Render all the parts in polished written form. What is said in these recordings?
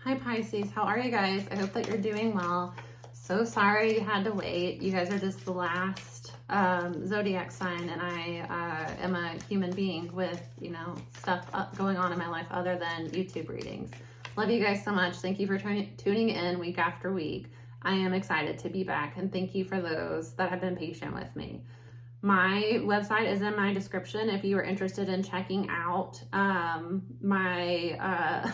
Hi Pisces, how are you guys? I hope that you're doing well. So sorry you had to wait. You guys are just the last zodiac sign, and I am a human being with, stuff going on in my life other than YouTube readings. Love you guys so much. Thank you for tuning in week after week. I am excited to be back, and thank you for those that have been patient with me. My website is in my description if you are interested in checking out my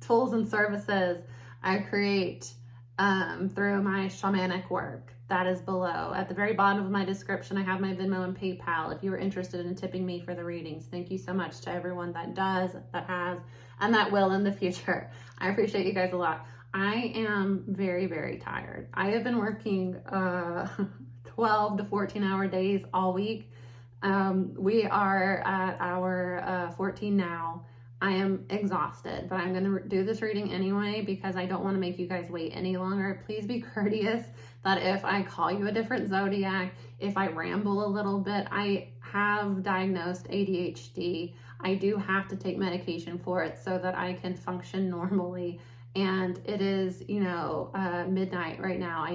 tools and services I create through my shamanic work. That is below. At the very bottom of my description, I have my Venmo and PayPal if you are interested in tipping me for the readings. Thank you so much to everyone that does, that has, and that will in the future. I appreciate you guys a lot. I am very, very tired. I have been working 12 to 14 hour days all week. We are at hour 14 now. I am exhausted, but I'm going to do this reading anyway because I don't want to make you guys wait any longer. Please be courteous that if I call you a different zodiac, if I ramble a little bit, I have diagnosed ADHD. I do have to take medication for it so that I can function normally. And it is, midnight right now.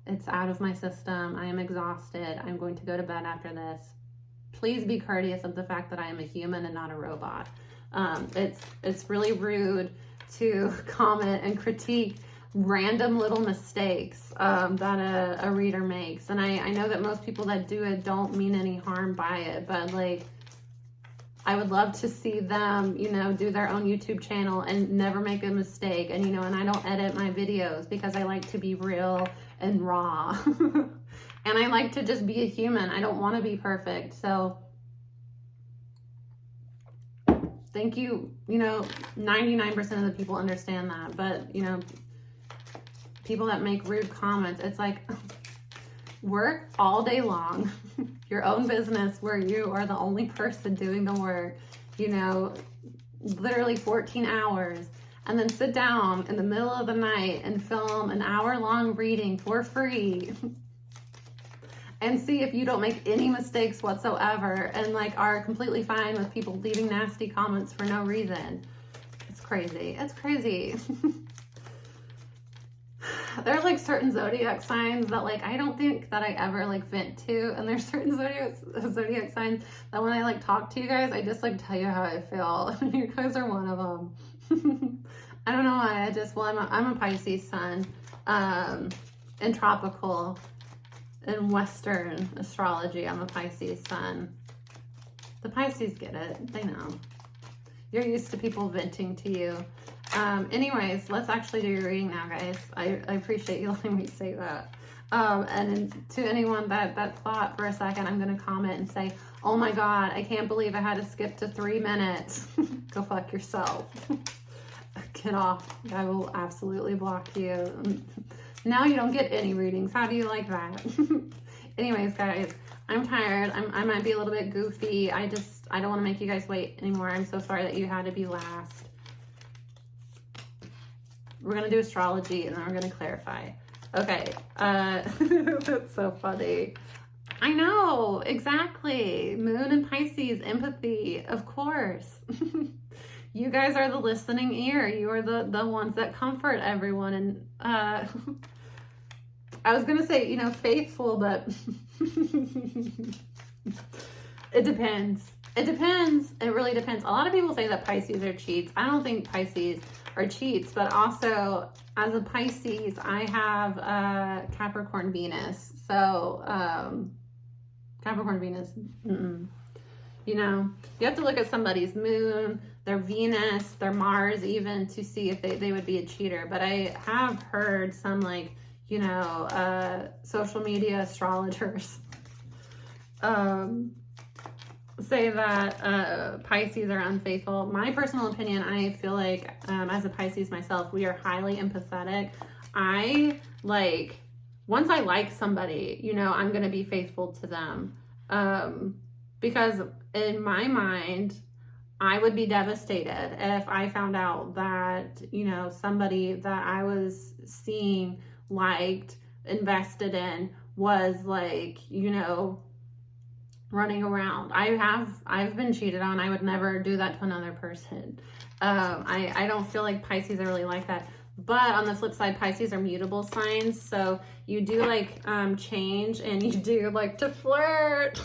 It's out of my system. I am exhausted. I'm going to go to bed after this. Please be courteous of the fact that I am a human and not a robot. It's really rude to comment and critique random little mistakes that a reader makes. And I know that most people that do it don't mean any harm by it, but I would love to see them, do their own YouTube channel and never make a mistake. And, and I don't edit my videos because I like to be real and raw. And I like to just be a human. I don't want to be perfect. So thank you. 99% of the people understand that. But, people that make rude comments, it's like, work all day long, your own business where you are the only person doing the work, literally 14 hours, and then sit down in the middle of the night and film an hour-long reading for free and see if you don't make any mistakes whatsoever and are completely fine with people leaving nasty comments for no reason. It's crazy. It's crazy. There are certain zodiac signs that I don't think that I ever vent to, and there's certain zodiac signs that when I talk to you guys, I just tell you how I feel. You guys are one of them. I don't know why. I'm a Pisces sun, in tropical, in Western astrology. I'm a Pisces sun. The Pisces get it. They know. You're used to people venting to you. Anyways, let's actually do your reading now, guys. I appreciate you letting me say that. And to anyone that thought for a second I'm going to comment and say, oh my God, I can't believe I had to skip to 3 minutes. Go fuck yourself. Get off. I will absolutely block you. Now you don't get any readings. How do you like that? Anyways, guys, I'm tired. I might be a little bit goofy. I don't want to make you guys wait anymore. I'm so sorry that you had to be last. We're going to do astrology and then we're going to clarify. Okay. That's so funny. I know. Exactly. Moon and Pisces, empathy, of course. You guys are the listening ear. You are the ones that comfort everyone. And I was going to say, faithful, but it depends. It depends. It really depends. A lot of people say that Pisces are cheats. I don't think Pisces are cheats, but also as a Pisces, I have Capricorn Venus. So Capricorn Venus, you have to look at somebody's moon, their Venus, their Mars even, to see if they would be a cheater. But I have heard some social media astrologers say that Pisces are unfaithful. My personal opinion, I feel as a Pisces myself, we are highly empathetic. Once I like somebody, I'm going to be faithful to them. Because in my mind, I would be devastated if I found out that, somebody that I was seeing, liked, invested in was running around. I've been cheated on. I would never do that to another person. I don't feel like Pisces are really like that. But on the flip side, Pisces are mutable signs, so you do like change, and you do like to flirt.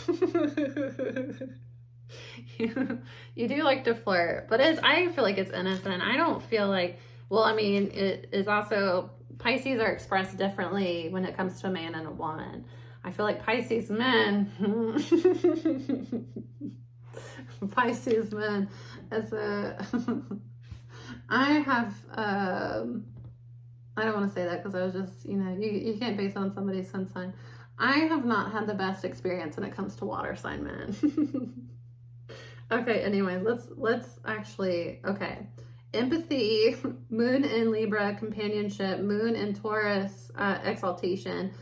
You do like to flirt, but I feel like it's innocent. I don't feel like, well, I mean, it is also, Pisces are expressed differently when it comes to a man and a woman. I feel like Pisces men, Pisces men, as a, I have, I don't want to say that because I was just, you can't base it on somebody's sun sign. I have not had the best experience when it comes to water sign men. Okay, anyway, let's actually, okay. Empathy, moon in Libra, companionship, moon in Taurus, exaltation,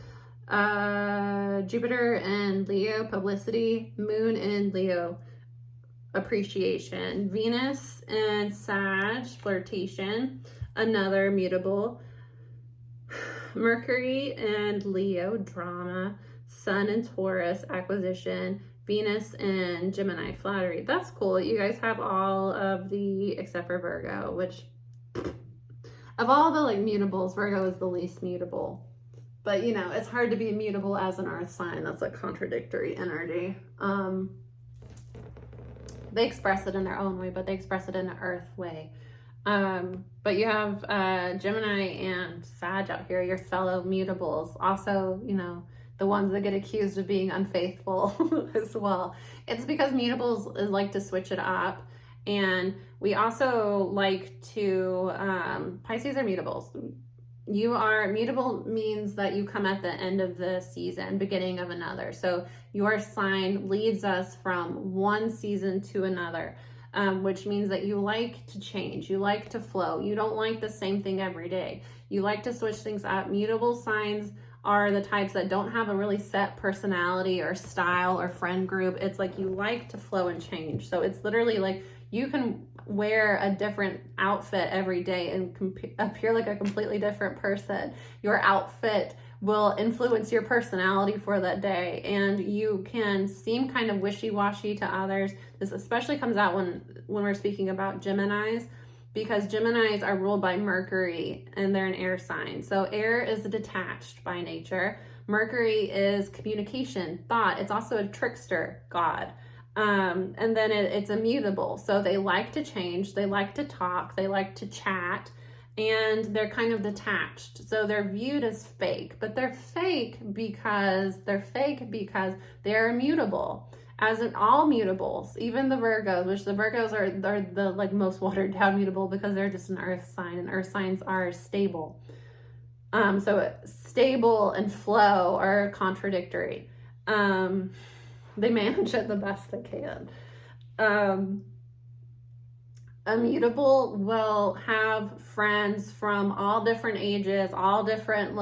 Jupiter and Leo, publicity, moon in Leo, appreciation, Venus and Sag, flirtation, another mutable, Mercury and Leo, drama, Sun and Taurus, acquisition, Venus and Gemini, flattery. That's cool. You guys have all of the, except for Virgo, which of all the like mutables, Virgo is the least mutable. But it's hard to be immutable as an earth sign. That's a contradictory energy. They express it in their own way, but they express it in an earth way. But you have Gemini and Sag out here, your fellow mutables. Also, the ones that get accused of being unfaithful as well. It's because mutables like to switch it up. And we also like to, Pisces are mutables. You are mutable means that you come at the end of the season, beginning of another. So your sign leads us from one season to another, which means that you like to change. You like to flow. You don't like the same thing every day. You like to switch things up. Mutable signs are the types that don't have a really set personality or style or friend group. It's like you like to flow and change. So it's literally like you can wear a different outfit every day and appear like a completely different person. Your outfit will influence your personality for that day, and you can seem kind of wishy-washy to others. This especially comes out when we're speaking about Geminis, because Geminis are ruled by Mercury and they're an air sign. So air is detached by nature. Mercury is communication, thought. It's also a trickster god. And then it's immutable. So they like to change, they like to talk, they like to chat, and they're kind of detached. So they're viewed as fake, but they're fake because they're immutable. As in all mutables, even the Virgos, which the Virgos are the like most watered down mutable because they're just an earth sign, and earth signs are stable. So stable and flow are contradictory. They manage it the best they can. A mutable will have friends from all different ages, all different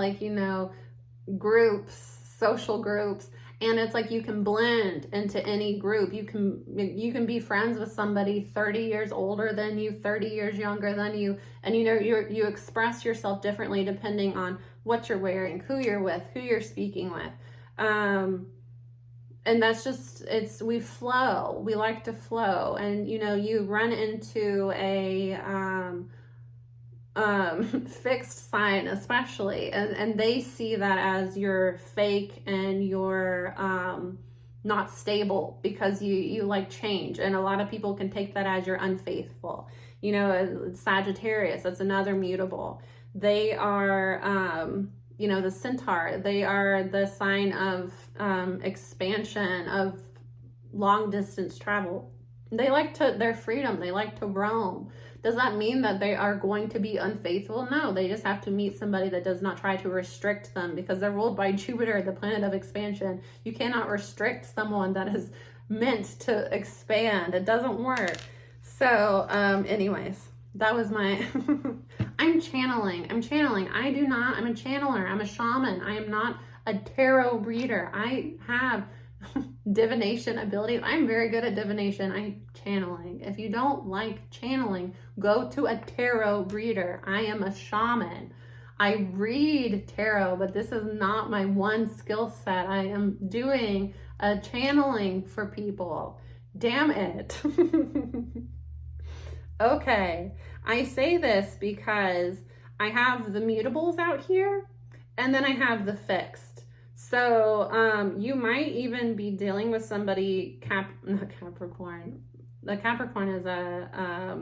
groups, social groups. And it's like you can blend into any group. You can be friends with somebody 30 years older than you, 30 years younger than you, and you express yourself differently depending on what you're wearing, who you're with, who you're speaking with. And that's just, we flow. We like to flow. And you run into a fixed sign especially, and they see that as you're fake and you're not stable because you like change, and a lot of people can take that as you're unfaithful. Sagittarius, that's another mutable. They are the centaur. They are the sign of expansion, of long distance travel. They like their freedom. They like to roam. Does that mean that they are going to be unfaithful? No, they just have to meet somebody that does not try to restrict them, because they're ruled by Jupiter, the planet of expansion. You cannot restrict someone that is meant to expand. It doesn't work. So, anyways, that was my, I'm channeling. I'm a channeler. I'm a shaman. I am not a tarot reader. I have divination abilities. I'm very good at divination. I'm channeling. If you don't like channeling, go to a tarot reader. I am a shaman. I read tarot, but this is not my one skill set. I am doing a channeling for people. Damn it. Okay, I say this because I have the mutables out here and then I have the fixed. So you might even be dealing with somebody, not Capricorn. The Capricorn is a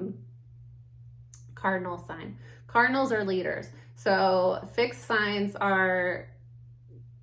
cardinal sign. Cardinals are leaders. So fixed signs are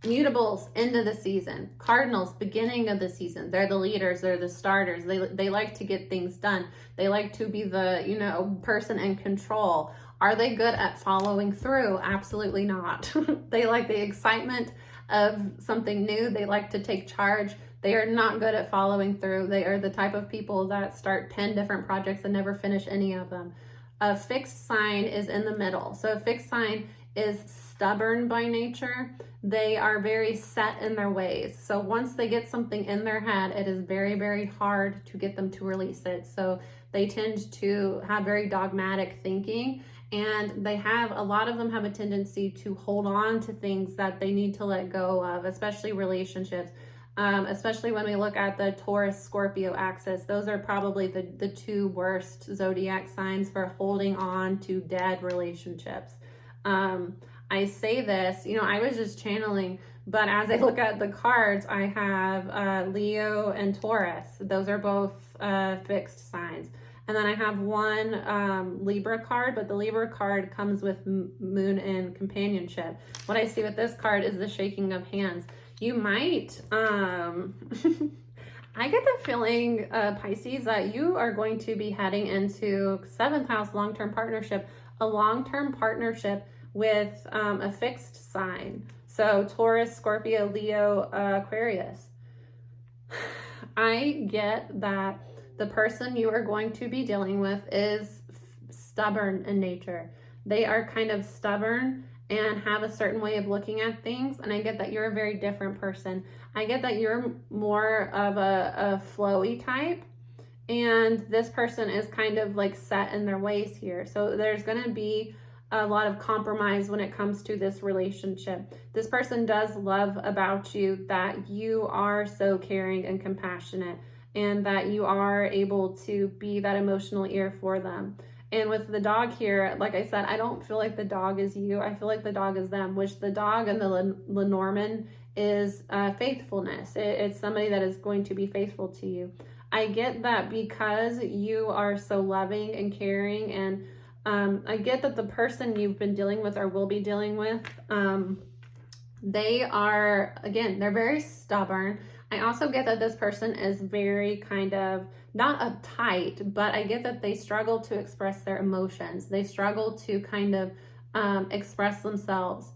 mutables, end of the season. Cardinals, beginning of the season. They're the leaders, they're the starters. They like to get things done. They like to be the, person in control. Are they good at following through? Absolutely not. They like the excitement of something new. They like to take charge. They are not good at following through. They are the type of people that start 10 different projects and never finish any of them. A fixed sign is in the middle. So a fixed sign is stubborn by nature. They are very set in their ways. So once they get something in their head, it is very, very hard to get them to release it. So they tend to have very dogmatic thinking, and a lot of them have a tendency to hold on to things that they need to let go of, especially relationships. Especially when we look at the Taurus-Scorpio axis. Those are probably the two worst zodiac signs for holding on to dead relationships. I say this, I was just channeling, but as I look at the cards, I have Leo and Taurus. Those are both fixed signs. And then I have one Libra card, but the Libra card comes with moon and companionship. What I see with this card is the shaking of hands. You might, I get the feeling, Pisces, that you are going to be heading into 7th house long-term partnership, a long-term partnership with a fixed sign. So Taurus, Scorpio, Leo, Aquarius. I get that the person you are going to be dealing with is stubborn in nature. They are kind of stubborn and have a certain way of looking at things. And I get that you're a very different person. I get that you're more of a flowy type. And this person is kind of like set in their ways here. So there's going to be a lot of compromise when it comes to this relationship. This person does love about you that you are so caring and compassionate, and that you are able to be that emotional ear for them. And with the dog here, like I said, I don't feel like the dog is you. I feel like the dog is them, which the dog and the Lenormand is faithfulness. It's somebody that is going to be faithful to you. I get that because you are so loving and caring, and I get that the person you've been dealing with or will be dealing with, they are, again, they're very stubborn. I also get that this person is very kind of, not uptight, but I get that they struggle to express their emotions. They struggle to kind of express themselves.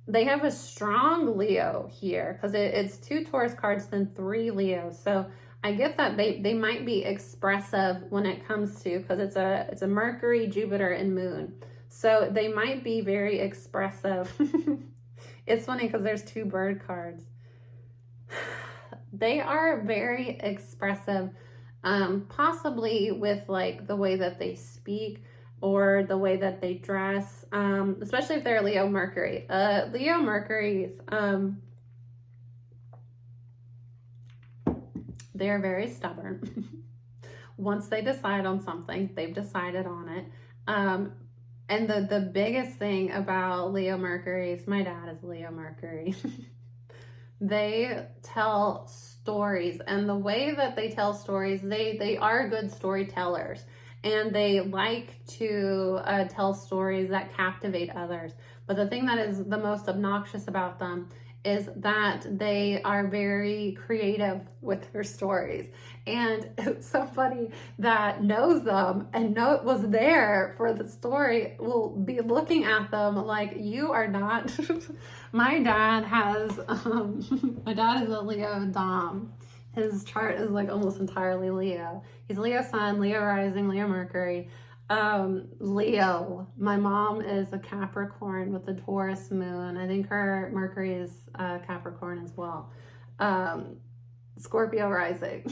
They have a strong Leo here because it's 2 Taurus cards, then 3 Leos. So I get that they might be expressive when it comes to, because it's a Mercury, Jupiter, and Moon. So they might be very expressive. It's funny because there's 2 bird cards. They are very expressive, possibly with like the way that they speak or the way that they dress, especially if they're Leo Mercury. Leo Mercury's, they're very stubborn. Once they decide on something, they've decided on it. And the biggest thing about Leo Mercury's, my dad is Leo Mercury. They tell stories, and the way that they tell stories, they are good storytellers, and they like to tell stories that captivate others. But the thing that is the most obnoxious about them is that they are very creative with their stories. And somebody that knows them and was there for the story will be looking at them like, you are not. My dad is a Leo Dom. His chart is like almost entirely Leo. He's Leo Sun, Leo Rising, Leo Mercury. Leo. My mom is a Capricorn with a Taurus moon. I think her Mercury is Capricorn as well. Scorpio rising.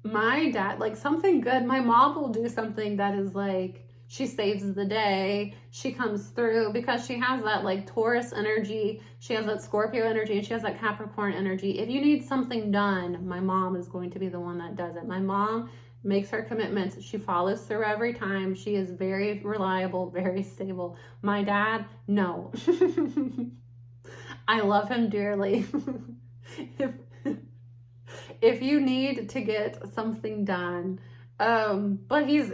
My dad, like something good, my mom will do something that is like, She saves the day. She comes through because she has that like Taurus energy. She has that Scorpio energy, and she has that Capricorn energy. If you need something done, my mom is going to be the one that does it. My mom makes her commitments. She follows through every time. She is very reliable, very stable. My dad, no. I love him dearly. if, if you need to get something done, but he's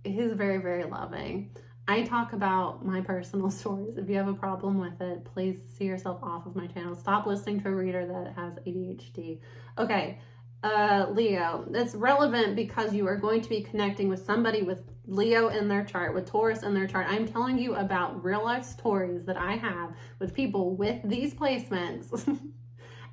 very, very loving. I talk about my personal stories. If you have a problem with it, please see yourself off of my channel. Stop listening to a reader that has ADHD. Okay, Leo. It's relevant because you are going to be connecting with somebody with Leo in their chart, with Taurus in their chart. I'm telling you about real life stories that I have with people with these placements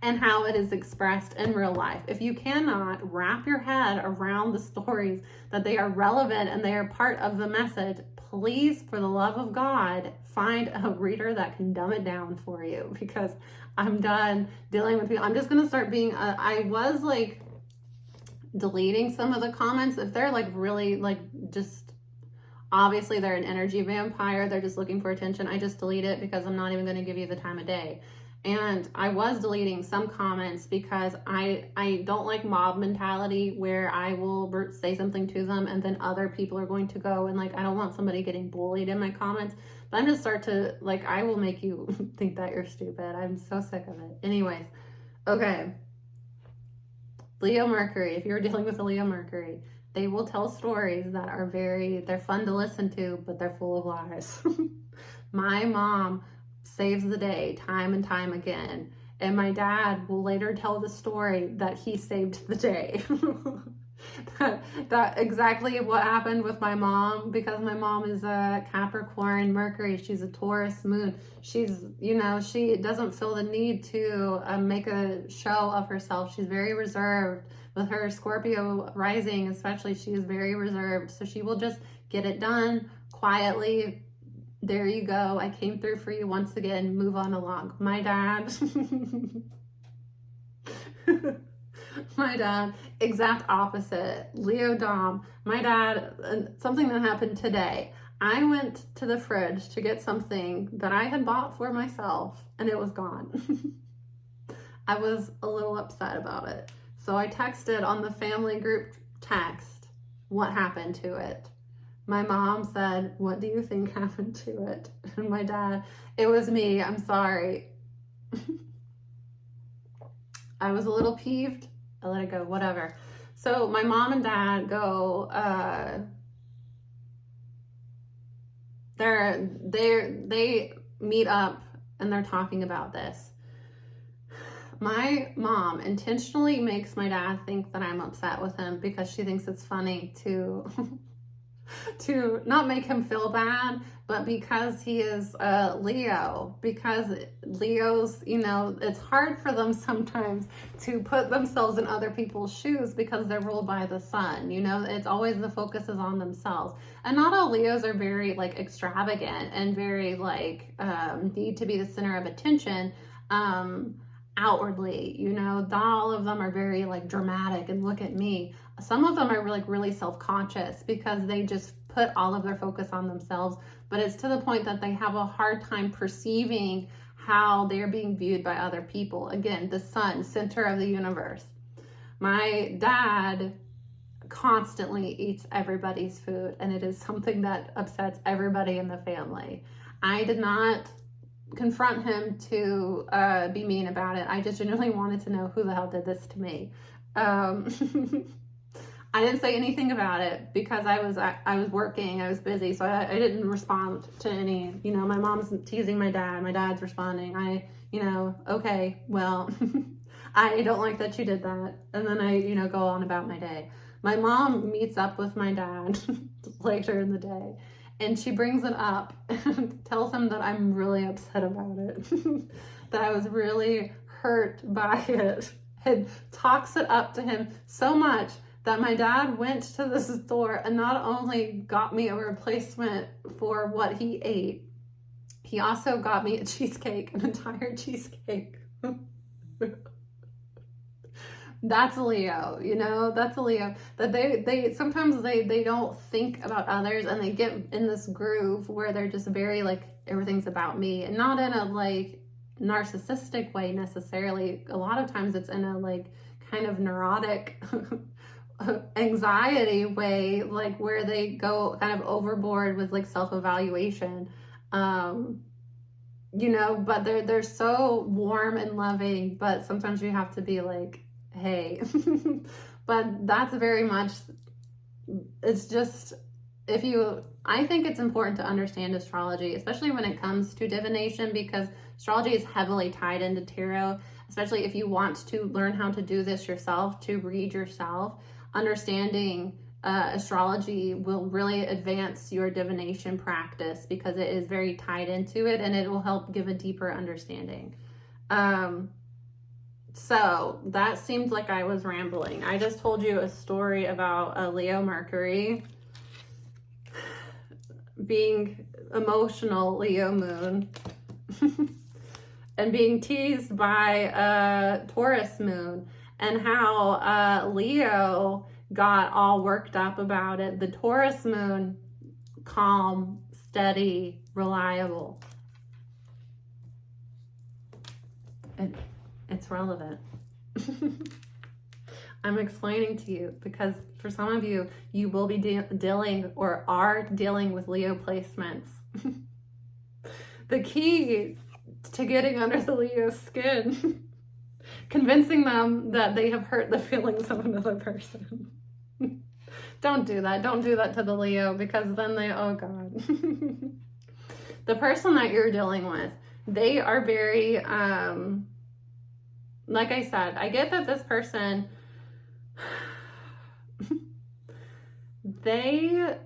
and how it is expressed in real life. If you cannot wrap your head around the stories that they are relevant and they are part of the message, please, for the love of God, find a reader that can dumb it down for you, because I'm done dealing with people. I'm just gonna start being, I was like deleting some of the comments if they're like really like just, obviously they're an energy vampire, they're just looking for attention. I just delete it because I'm not even gonna give you the time of day. And I was deleting some comments because I don't like mob mentality where I will say something to them and then other people are going to go and like, I don't want somebody getting bullied in my comments. But I'm just start to like, I will make you think that you're stupid. I'm so sick of it. Anyways, okay. Leo Mercury, if you're dealing with a Leo Mercury, they will tell stories that are they're fun to listen to, but they're full of lies. My mom saves the day time and time again, and my dad will later tell the story that he saved the day. that exactly what happened with my mom, because my mom is a Capricorn Mercury. She's a Taurus moon. She's, you know, she doesn't feel the need to make a show of herself. She's very reserved. With her Scorpio rising especially, she is very reserved, so she will just get it done quietly. There you go. I came through for you once again. Move on along. My dad, my dad, exact opposite. Leo Dom. My dad, something that happened today. I went to the fridge to get something that I had bought for myself and it was gone. I was a little upset about it. So I texted on the family group text what happened to it. My mom said, "What do you think happened to it?" And my dad, "It was me. I'm sorry." I was a little peeved. I let it go, whatever. So my mom and dad go, they meet up and they're talking about this. My mom intentionally makes my dad think that I'm upset with him because she thinks it's funny to to not make him feel bad, but because he is a Leo, because Leos, you know, it's hard for them sometimes to put themselves in other people's shoes because they're ruled by the sun, you know, it's always the focus is on themselves. And not all Leos are very like extravagant and very like need to be the center of attention outwardly, you know, not all of them are very like dramatic and look at me. Some of them are like really self-conscious because they just put all of their focus on themselves, but it's to the point that they have a hard time perceiving how they're being viewed by other people. Again, the sun, center of the universe. My dad constantly eats everybody's food, and it is something that upsets everybody in the family. I did not confront him to be mean about it. I just genuinely wanted to know who the hell did this to me. I didn't say anything about it because I was working, I was busy, so I didn't respond to any, you know, my mom's teasing my dad's responding. You know, okay, well, I don't like that you did that. And then I, you know, go on about my day. My mom meets up with my dad later in the day, and she brings it up and tells him that I'm really upset about it, that I was really hurt by it, and talks it up to him so much that my dad went to the store and not only got me a replacement for what he ate, he also got me a cheesecake, an entire cheesecake. That's a Leo, you know, that's a Leo. That they sometimes they don't think about others, and they get in this groove where they're just very like, everything's about me, and not in a like narcissistic way necessarily. A lot of times it's in a like kind of neurotic anxiety way, like where they go kind of overboard with like self-evaluation. You know, but they're so warm and loving, but sometimes you have to be like, hey. But that's very much, it's just, if you, I think it's important to understand astrology, especially when it comes to divination, because astrology is heavily tied into tarot, especially if you want to learn how to do this yourself, to read yourself. Understanding astrology will really advance your divination practice, because it is very tied into it, and it will help give a deeper understanding. So that seemed like I was rambling. I just told you a story about a Leo Mercury being emotional Leo moon and being teased by a Taurus moon, and how Leo got all worked up about it. The Taurus moon, calm, steady, reliable. It's relevant. I'm explaining to you because for some of you, you will be dealing or are dealing with Leo placements. The key to getting under the Leo skin, convincing them that they have hurt the feelings of another person. Don't do that. Don't do that to the Leo, because then they, oh God. The person that you're dealing with, they are very, like I said, I get that this person, the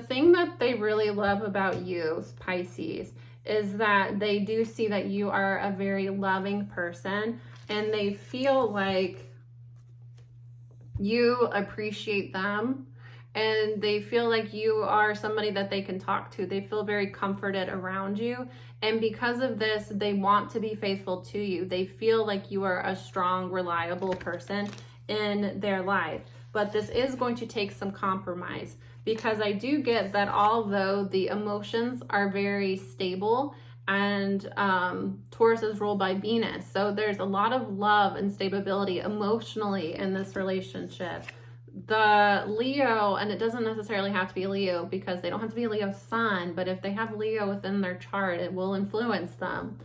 thing that they really love about you, Pisces, is that they do see that you are a very loving person, and they feel like you appreciate them, and they feel like you are somebody that they can talk to. They feel very comforted around you, and because of this, they want to be faithful to you. They feel like you are a strong, reliable person in their life. But this is going to take some compromise, because I do get that although the emotions are very stable, and Taurus is ruled by Venus, so there's a lot of love and stability emotionally in this relationship. The Leo, and it doesn't necessarily have to be a Leo, because they don't have to be a Leo sun, but if they have Leo within their chart, it will influence them.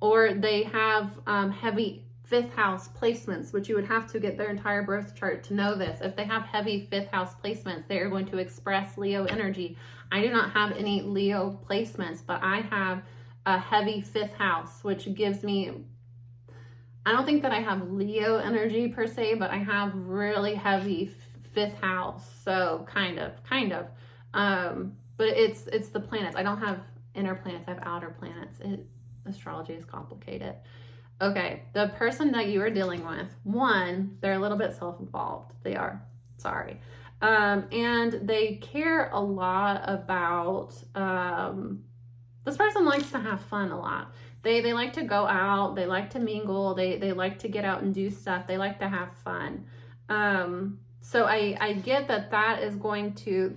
Or they have heavy 5th house placements, which you would have to get their entire birth chart to know this. If they have heavy 5th house placements, they are going to express Leo energy. I do not have any Leo placements, but I have a heavy 5th house, which gives me, I don't think that I have Leo energy per se, but I have really heavy 5th house. So kind of. But it's the planets. I don't have inner planets, I have outer planets. Astrology is complicated. Okay, the person that you are dealing with, one, they're a little bit self-involved. They are, sorry. And they care a lot about, this person likes to have fun a lot. They like to go out, they like to mingle, they like to get out and do stuff, they like to have fun. So I get that is going to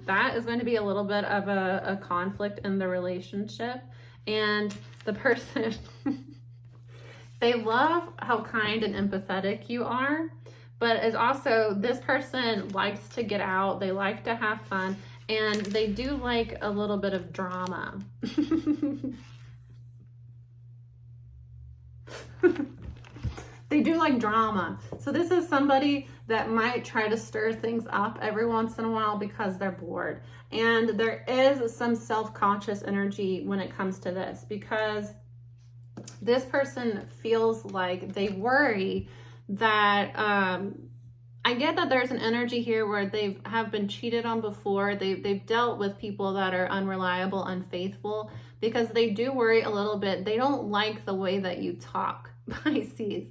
be a little bit of a conflict in the relationship. And the person, they love how kind and empathetic you are, but it's also, this person likes to get out, they like to have fun, and they do like a little bit of drama. They do like drama. So this is somebody that might try to stir things up every once in a while because they're bored. And there is some self-conscious energy when it comes to this, because this person feels like they worry that, I get that there's an energy here where they have been cheated on before. They've dealt with people that are unreliable, unfaithful, because they do worry a little bit. They don't like the way that you talk, Pisces.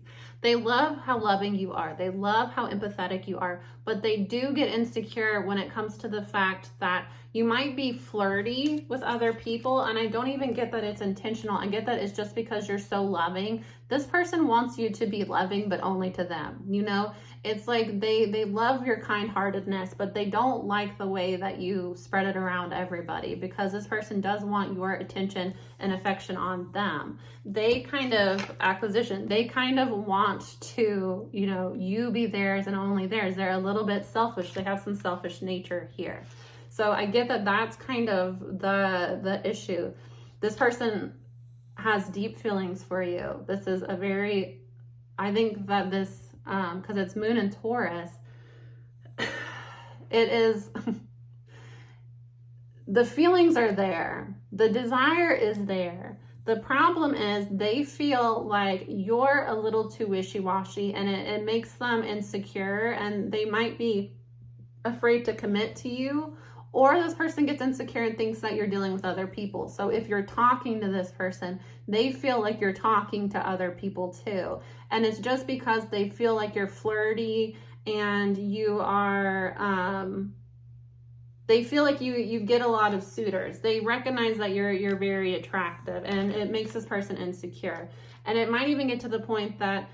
They love how loving you are. They love how empathetic you are, but they do get insecure when it comes to the fact that you might be flirty with other people. And I don't even get that it's intentional. I get that it's just because you're so loving. This person wants you to be loving, but only to them. You know, it's like they love your kind-heartedness, but they don't like the way that you spread it around everybody, because this person does want your attention and affection on them. They kind of want to, you know, you be theirs and only theirs. They're a little bit selfish. They have some selfish nature here. So I get that that's kind of the issue. This person has deep feelings for you. This is a very, I think that this, because it's moon in Taurus, it is, the feelings are there. The desire is there. The problem is they feel like you're a little too wishy-washy, and it makes them insecure, and they might be afraid to commit to you, or this person gets insecure and thinks that you're dealing with other people. So if you're talking to this person, they feel like you're talking to other people too. And it's just because they feel like you're flirty and you are, they feel like you get a lot of suitors. They recognize that you're very attractive, and it makes this person insecure. And it might even get to the point that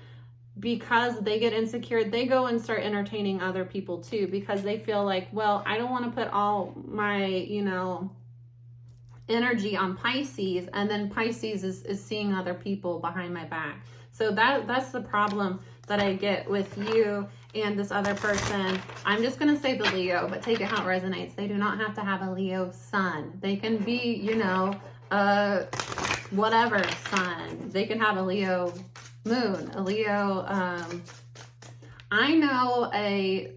because they get insecure, they go and start entertaining other people too, because they feel like, well, I don't want to put all my, you know, energy on Pisces, and then Pisces is seeing other people behind my back. So that's the problem that I get with you and this other person. I'm just going to say the Leo, but take it how it resonates. They do not have to have a Leo sun. They can be, you know, whatever sun. They can have a Leo moon, a Leo. I know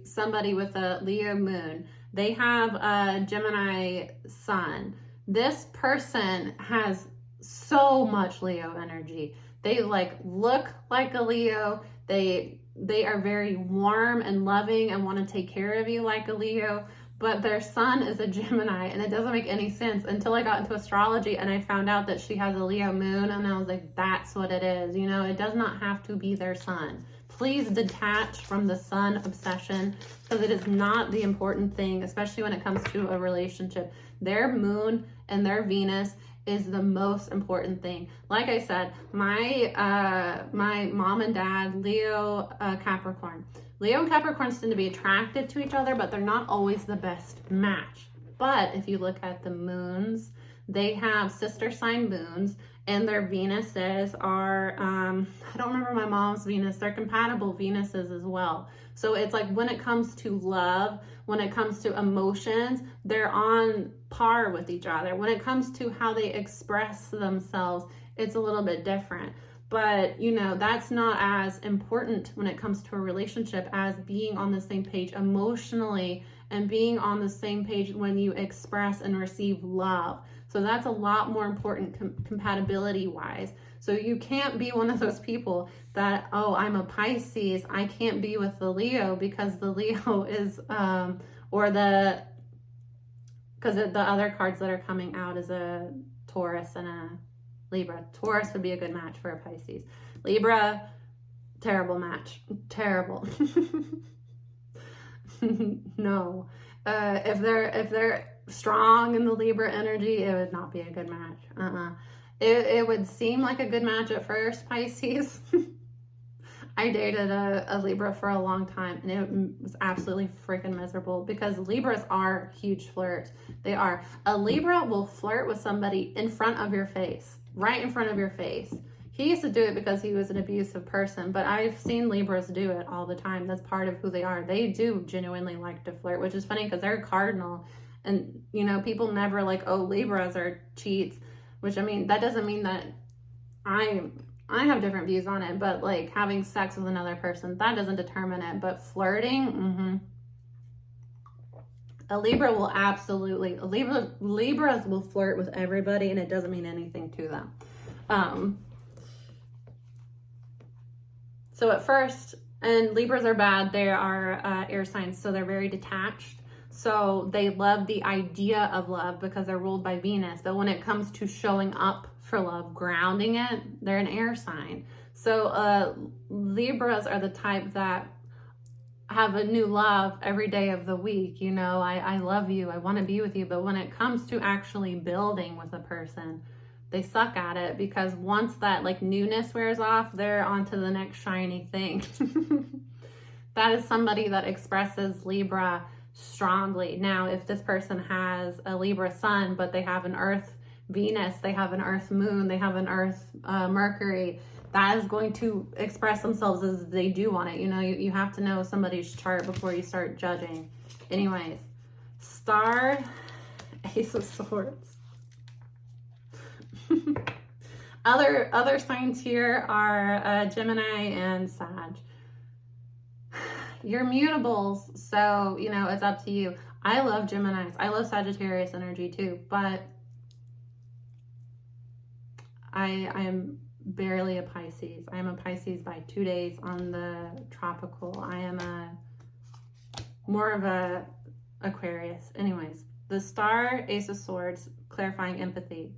somebody with a Leo moon. They have a Gemini sun. This person has so much Leo energy. They like look like a Leo. They are very warm and loving and want to take care of you like a Leo, but their sun is a Gemini, and it doesn't make any sense until I got into astrology and I found out that she has a Leo moon, and I was like, that's what it is. You know, it does not have to be their sun. Please detach from the sun obsession, because it is not the important thing, especially when it comes to a relationship. Their moon and their Venus is the most important thing. Like I said, my mom and dad, Leo, Capricorn. Leo and Capricorn tend to be attracted to each other, but they're not always the best match. But if you look at the moons, they have sister sign moons, and their Venuses are, I don't remember my mom's Venus, they're compatible Venuses as well. So it's like when it comes to love, when it comes to emotions, they're on par with each other. When it comes to how they express themselves, it's a little bit different. But, you know, that's not as important when it comes to a relationship as being on the same page emotionally and being on the same page when you express and receive love. So that's a lot more important compatibility-wise. So you can't be one of those people that, oh, I'm a Pisces, I can't be with the Leo because the Leo is, because the other cards that are coming out is a Taurus and a Libra. Taurus would be a good match for a Pisces. Libra, terrible match. Terrible. No. If they're strong in the Libra energy, it would not be a good match. It would seem like a good match at first, Pisces. I dated a Libra for a long time, and it was absolutely freaking miserable because Libras are huge flirts. They are. A Libra will flirt with somebody in front of your face, right in front of your face. He used to do it because he was an abusive person, but I've seen Libras do it all the time. That's part of who they are. They do genuinely like to flirt, which is funny because they're a cardinal. And, you know, people never like, oh, Libras are cheats, which, I mean, that doesn't mean that I have different views on it, but like having sex with another person, that doesn't determine it. But flirting, a Libra will absolutely, Libras will flirt with everybody, and it doesn't mean anything to them. So at first, and Libras are bad, they are air signs, so they're very detached. So they love the idea of love because they're ruled by Venus. But when it comes to showing up for love, grounding it, they're an air sign. So Libras are the type that have a new love every day of the week. You know, I love you, I want to be with you. But when it comes to actually building with a person, they suck at it, because once that like newness wears off, they're on to the next shiny thing. That is somebody that expresses Libra strongly. Now, if this person has a Libra sun, but they have an Earth Venus, they have an Earth Moon, they have an Earth Mercury, that is going to express themselves as they do want it. You know, you have to know somebody's chart before you start judging. Anyways, Star, Ace of Swords. Other signs here are Gemini and Sag. You're mutables, so, you know, it's up to you. I love Geminis. I love Sagittarius energy too, but I am barely a Pisces. I am a Pisces by 2 days on the tropical. I am more of a Aquarius. Anyways, the Star, Ace of Swords, clarifying empathy.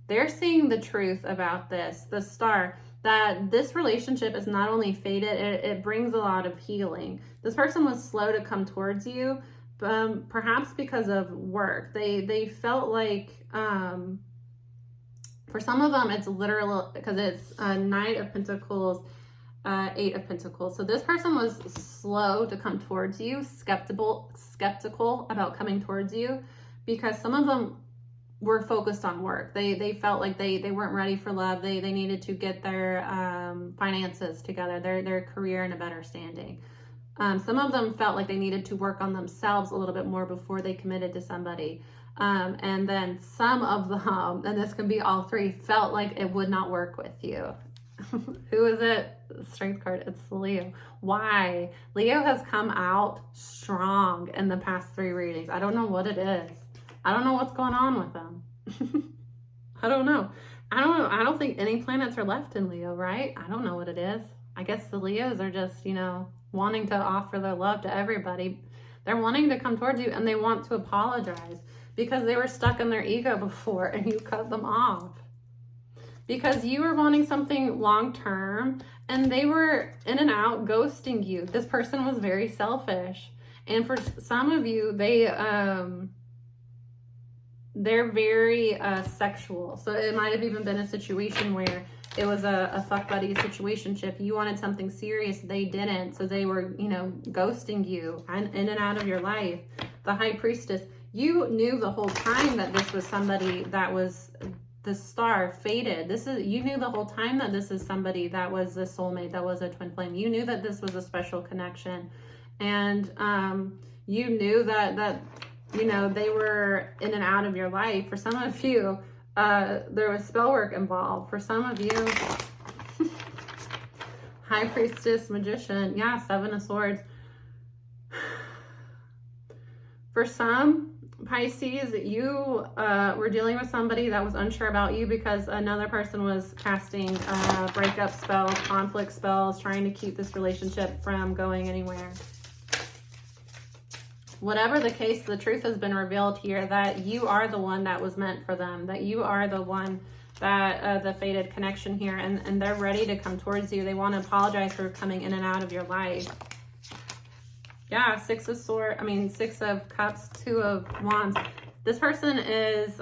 They're seeing the truth about this. The Star, that this relationship is not only fated, it brings a lot of healing. This person was slow to come towards you, perhaps because of work. They felt like, for some of them, it's literal, because it's a Knight of Pentacles, Eight of Pentacles. So this person was slow to come towards you, skeptical about coming towards you, because some of them were focused on work. They felt like they weren't ready for love. They needed to get their finances together, their career in a better standing. Some of them felt like they needed to work on themselves a little bit more before they committed to somebody. And then some of them, and this can be all three, felt like it would not work with you. Who is it? Strength card. It's Leo. Why? Leo has come out strong in the past 3 readings. I don't know what it is. I don't know what's going on with them. I don't know. I don't think any planets are left in Leo, right? I don't know what it is. I guess the Leos are just, you know, wanting to offer their love to everybody. They're wanting to come towards you, and they want to apologize because they were stuck in their ego before and you cut them off. Because you were wanting something long-term and they were in and out ghosting you. This person was very selfish. And for some of you, they're very sexual. So it might have even been a situation where it was a fuck buddy situationship. You wanted something serious, they didn't. So they were, you know, ghosting you in and out of your life. The High Priestess, you knew the whole time that this was somebody that was the Star, fated. You knew the whole time that this is somebody that was a soulmate, that was a twin flame. You knew that this was a special connection. And you knew that you know, they were in and out of your life. For some of you, there was spell work involved. For some of you, High Priestess, Magician, yeah, 7 of Swords. For some Pisces, you were dealing with somebody that was unsure about you because another person was casting breakup spells, conflict spells, trying to keep this relationship from going anywhere. Whatever the case, the truth has been revealed here that you are the one that was meant for them, that you are the one that the fated connection here, and they're ready to come towards you. They want to apologize for coming in and out of your life. Yeah, 6 of Cups, 2 of Wands. This person is,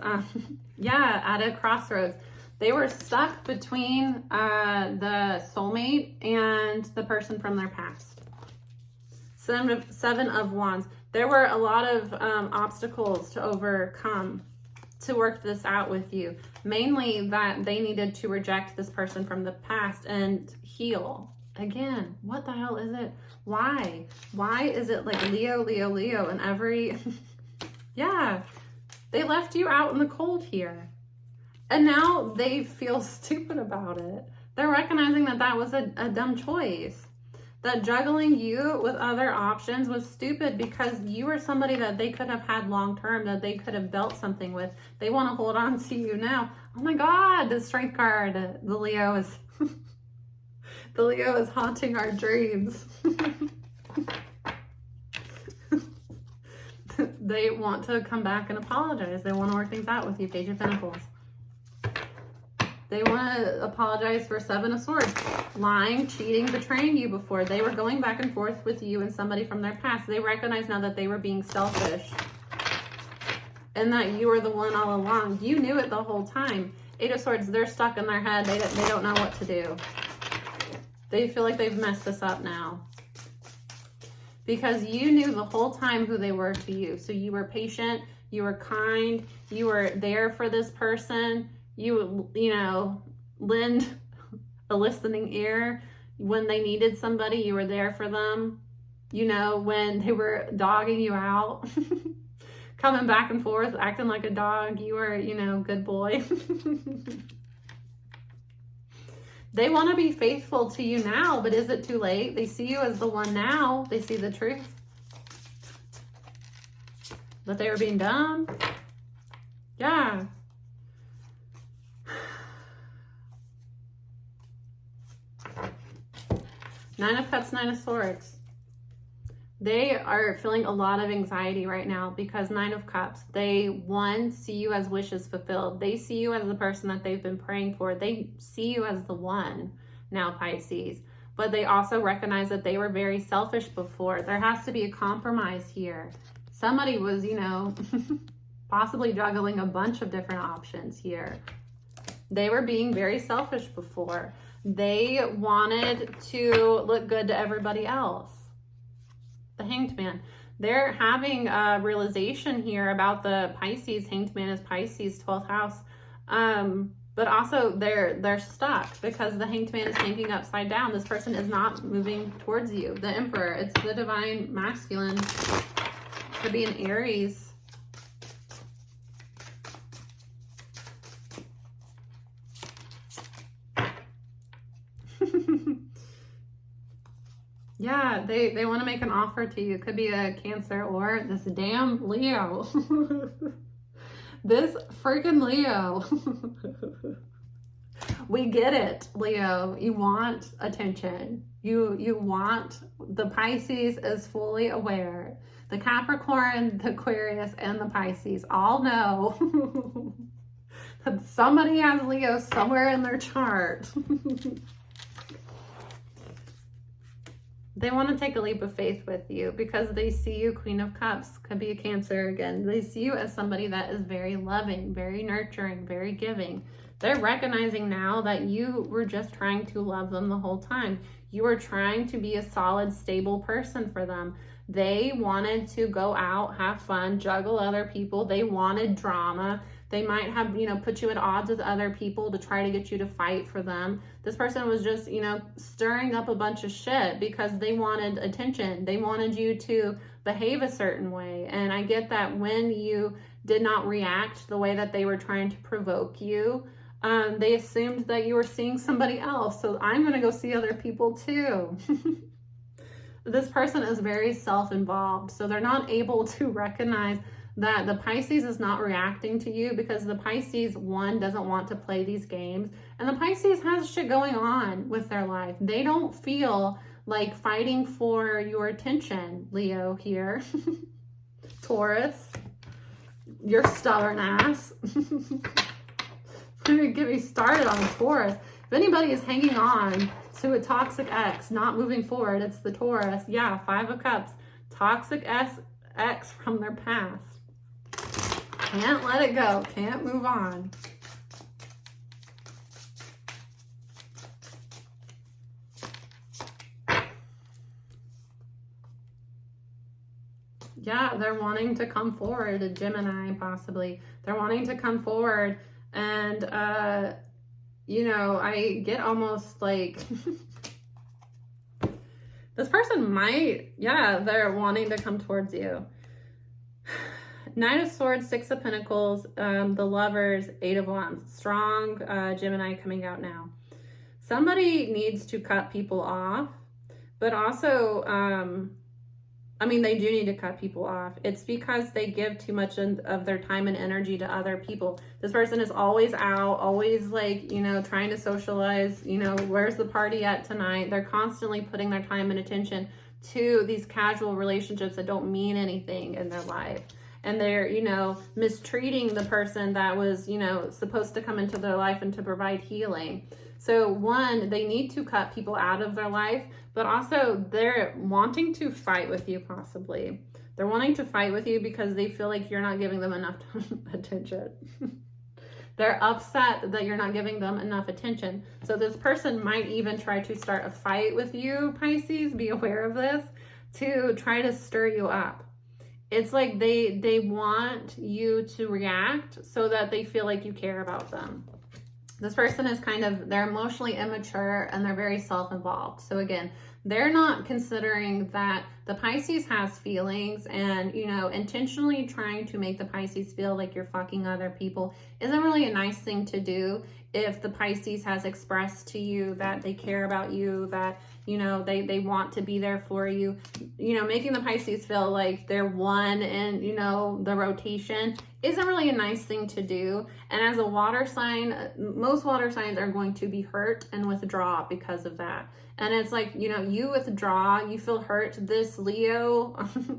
yeah, at a crossroads. They were stuck between the soulmate and the person from their past. 7 of Wands. There were a lot of obstacles to overcome to work this out with you. Mainly that they needed to reject this person from the past and heal. Again, what the hell is it? Why? Why is it like Leo, Leo, Leo and every... Yeah, they left you out in the cold here. And now they feel stupid about it. They're recognizing that that was a dumb choice. That juggling you with other options was stupid because you were somebody that they could have had long-term, that they could have built something with. They want to hold on to you now. Oh my God, the Strength card. The Leo is... The Leo is haunting our dreams. They want to come back and apologize. They want to work things out with you. Page of Pentacles. They want to apologize for Seven of Swords. Lying, cheating, betraying you before. They were going back and forth with you and somebody from their past. They recognize now that they were being selfish and that you were the one all along. You knew it the whole time. Eight of Swords, they're stuck in their head. They don't know what to do. They feel like they've messed this up now. Because you knew the whole time who they were to you. So you were patient, you were kind, you were there for this person. You know, lend a listening ear. When they needed somebody, you were there for them. You know, when they were dogging you out, coming back and forth, acting like a dog, you were, you know, good boy. They want to be faithful to you now, but is it too late? They see you as the one now. They see the truth. That they were being dumb. Yeah. Nine of Cups, Nine of Swords. They are feeling a lot of anxiety right now because Nine of Cups, they, one, see you as wishes fulfilled. They see you as the person that they've been praying for. They see you as the one now, Pisces. But they also recognize that they were very selfish before. There has to be a compromise here. Somebody was, you know, possibly juggling a bunch of different options here. They were being very selfish before. They wanted to look good to everybody else. The Hanged Man. They're having a realization here about the Pisces. Hanged Man is Pisces, 12th house. But also they're stuck because the Hanged Man is hanging upside down. This person is not moving towards you. The Emperor, it's the divine masculine. Could be an Aries. Yeah, they want to make an offer to you. It could be a Cancer or this damn Leo. This freaking Leo. We get it, Leo. You want attention. You want, the Pisces is fully aware. The Capricorn, the Aquarius, and the Pisces all know that somebody has Leo somewhere in their chart. They want to take a leap of faith with you because they see you, Queen of Cups, could be a Cancer again. They see you as somebody that is very loving, very nurturing, very giving. They're recognizing now that you were just trying to love them the whole time. You were trying to be a solid, stable person for them. They wanted to go out, have fun, juggle other people. They wanted drama. They might have, you know, put you at odds with other people to try to get you to fight for them. This person was just, you know, stirring up a bunch of shit because they wanted attention. They wanted you to behave a certain way. And I get that when you did not react the way that they were trying to provoke you, they assumed that you were seeing somebody else. So I'm going to go see other people too. This person is very self-involved. So they're not able to recognize that the Pisces is not reacting to you because the Pisces, one, doesn't want to play these games. And the Pisces has shit going on with their life. They don't feel like fighting for your attention, Leo here. Taurus, your stubborn ass. Get me started on Taurus. If anybody is hanging on to a toxic ex, not moving forward, it's the Taurus. Yeah, Five of Cups. Toxic ex from their past. Can't let it go. Can't move on. Yeah, they're wanting to come forward, a Gemini possibly. They're wanting to come forward and, you know, I get almost like... this person might, yeah, they're wanting to come towards you. Knight of Swords, Six of Pentacles, the Lovers, Eight of Wands. Strong Gemini coming out now. Somebody needs to cut people off, but also, I mean, they do need to cut people off. It's because they give too much of their time and energy to other people. This person is always out, always like, you know, trying to socialize, you know, where's the party at tonight? They're constantly putting their time and attention to these casual relationships that don't mean anything in their life. and they're, you know, mistreating the person that was, you know, supposed to come into their life and to provide healing. So one, they need to cut people out of their life, but also they're wanting to fight with you possibly. They're wanting to fight with you because they feel like you're not giving them enough attention. They're upset that you're not giving them enough attention. So this person might even try to start a fight with you, Pisces. Be aware of this, to try to stir you up. It's like they want you to react so that they feel like you care about them. This person is they're emotionally immature and they're very self-involved. So again, they're not considering that the Pisces has feelings, and, you know, intentionally trying to make the Pisces feel like you're fucking other people isn't really a nice thing to do. If the Pisces has expressed to you that they care about you, that, you know, they want to be there for you, you know, making the Pisces feel like they're one in, you know, the rotation isn't really a nice thing to do. And as a water sign, most water signs are going to be hurt and withdraw because of that. And it's like, you know, you withdraw, you feel hurt. This Leo,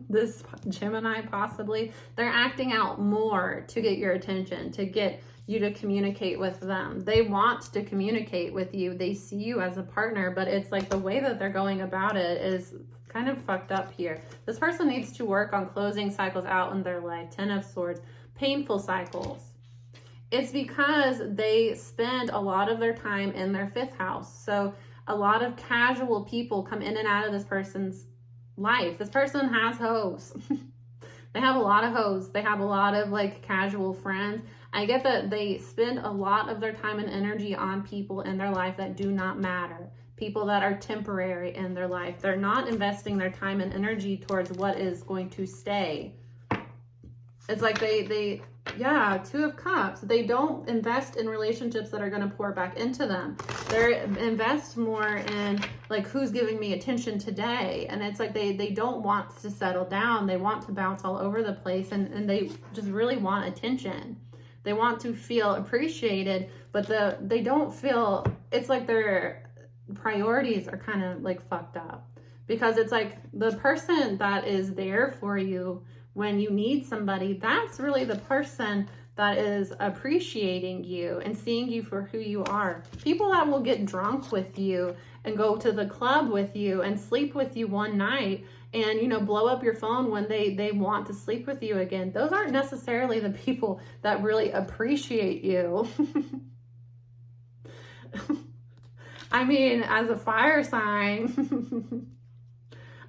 this Gemini possibly, they're acting out more to get your attention, to get you to communicate with them. They want to communicate with you. They see you as a partner, but it's like the way that they're going about it is kind of fucked up here. This person needs to work on closing cycles out in their life. 10 of Swords, painful cycles. It's because they spend a lot of their time in their 5th house. So a lot of casual people come in and out of this person's life. This person has hoes. They have a lot of hoes. They have a lot of like casual friends. I get that they spend a lot of their time and energy on people in their life that do not matter. People that are temporary in their life. They're not investing their time and energy towards what is going to stay. It's like yeah, 2 of Cups. They don't invest in relationships that are going to pour back into them. They invest more in like, who's giving me attention today? And it's like they don't want to settle down. They want to bounce all over the place, and they just really want attention. They want to feel appreciated, but they don't feel, it's like their priorities are kind of like fucked up, because it's like the person that is there for you when you need somebody, that's really the person that is appreciating you and seeing you for who you are. People that will get drunk with you and go to the club with you and sleep with you one night and, you know, blow up your phone when they want to sleep with you again. Those aren't necessarily the people that really appreciate you. I mean, as a fire sign,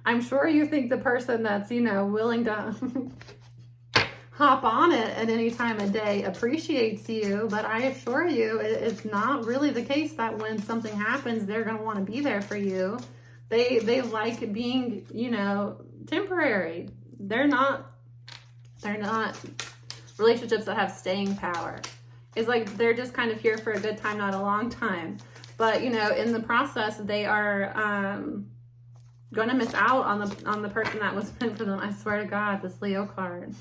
I'm sure you think the person that's, you know, willing to hop on it at any time of day appreciates you, but I assure you it's not really the case that when something happens, they're going to want to be there for you. They like being, you know, temporary. They're not relationships that have staying power. It's like they're just kind of here for a good time, not a long time. But, you know, in the process, they are going to miss out on the person that was meant for them. I swear to God, this Leo card.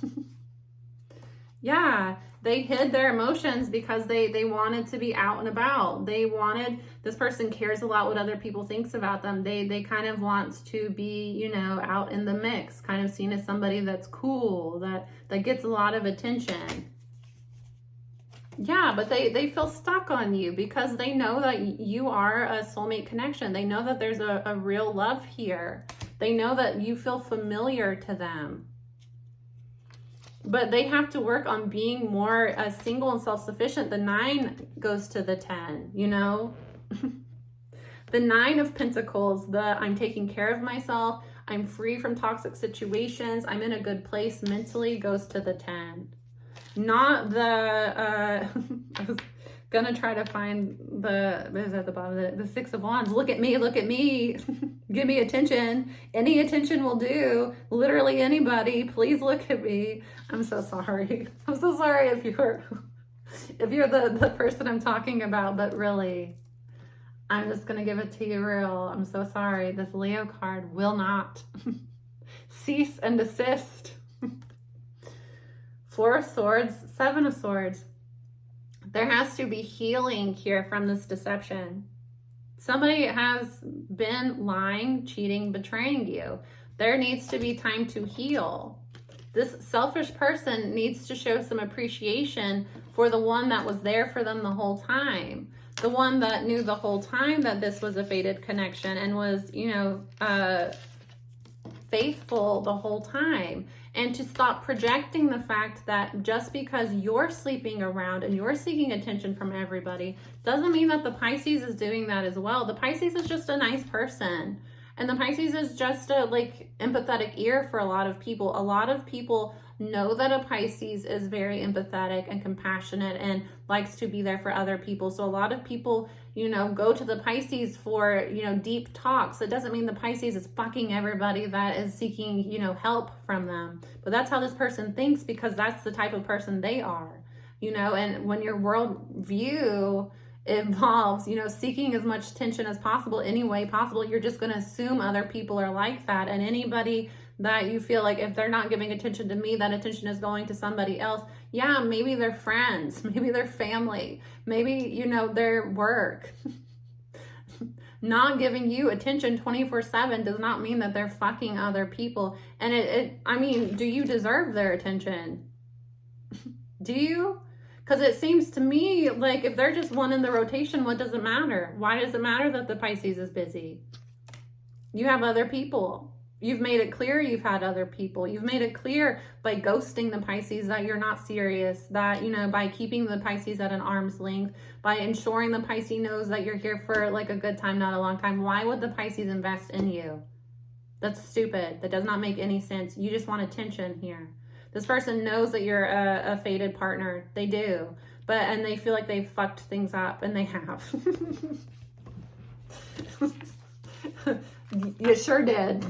Yeah, they hid their emotions because they wanted to be out and about. They wanted, this person cares a lot what other people thinks about them. They kind of want to be, you know, out in the mix, kind of seen as somebody that's cool, that gets a lot of attention. Yeah, but they feel stuck on you because they know that you are a soulmate connection. They know that there's a real love here. They know that you feel familiar to them. But they have to work on being more single and self-sufficient. The 9 goes to the 10, you know? The 9 of Pentacles, I'm taking care of myself, I'm free from toxic situations, I'm in a good place mentally, goes to the 10. Not the, I was gonna try to find what is at the bottom, the 6 of Wands. Look at me, give me attention. Any attention will do. Literally anybody, please look at me. I'm so sorry. I'm so sorry if you're the person I'm talking about, but really, I'm just gonna give it to you real. I'm so sorry. This Leo card will not cease and desist. 4 of Swords, 7 of Swords. There has to be healing here from this deception. Somebody has been lying, cheating, betraying you. There needs to be time to heal. This selfish person needs to show some appreciation for the one that was there for them the whole time. The one that knew the whole time that this was a fated connection and was, you know, faithful the whole time. And to stop projecting the fact that just because you're sleeping around and you're seeking attention from everybody doesn't mean that the Pisces is doing that as well. The Pisces is just a nice person. And the Pisces is just a like empathetic ear for a lot of people. A lot of people know that a Pisces is very empathetic and compassionate and likes to be there for other people. So a lot of people, you know, go to the Pisces for, you know, deep talks. It doesn't mean the Pisces is fucking everybody that is seeking, you know, help from them. But that's how this person thinks because that's the type of person they are, you know. And when your worldview involves, you know, seeking as much attention as possible any way possible, you're just going to assume other people are like that. And anybody that you feel like if they're not giving attention to me, that attention is going to somebody else. Yeah, maybe they're friends, maybe they're family, maybe, you know, their work. Not giving you attention 24/7 does not mean that they're fucking other people. And I mean, do you deserve their attention? Do you? Because it seems to me like if they're just one in the rotation, what does it matter? Why does it matter that the Pisces is busy? You have other people. You've made it clear you've had other people. You've made it clear by ghosting the Pisces that you're not serious, that, you know, by keeping the Pisces at an arm's length, by ensuring the Pisces knows that you're here for like a good time, not a long time. Why would the Pisces invest in you? That's stupid. That does not make any sense. You just want attention here. This person knows that you're a fated partner. They do. And they feel like they've fucked things up, and they have. You sure did.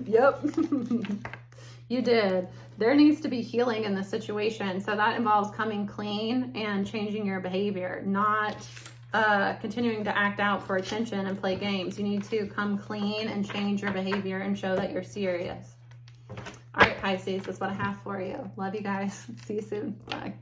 Yep. You did. There needs to be healing in the situation. So that involves coming clean and changing your behavior, not continuing to act out for attention and play games. You need to come clean and change your behavior and show that you're serious. All right, Pisces, that's what I have for you. Love you guys. See you soon. Bye.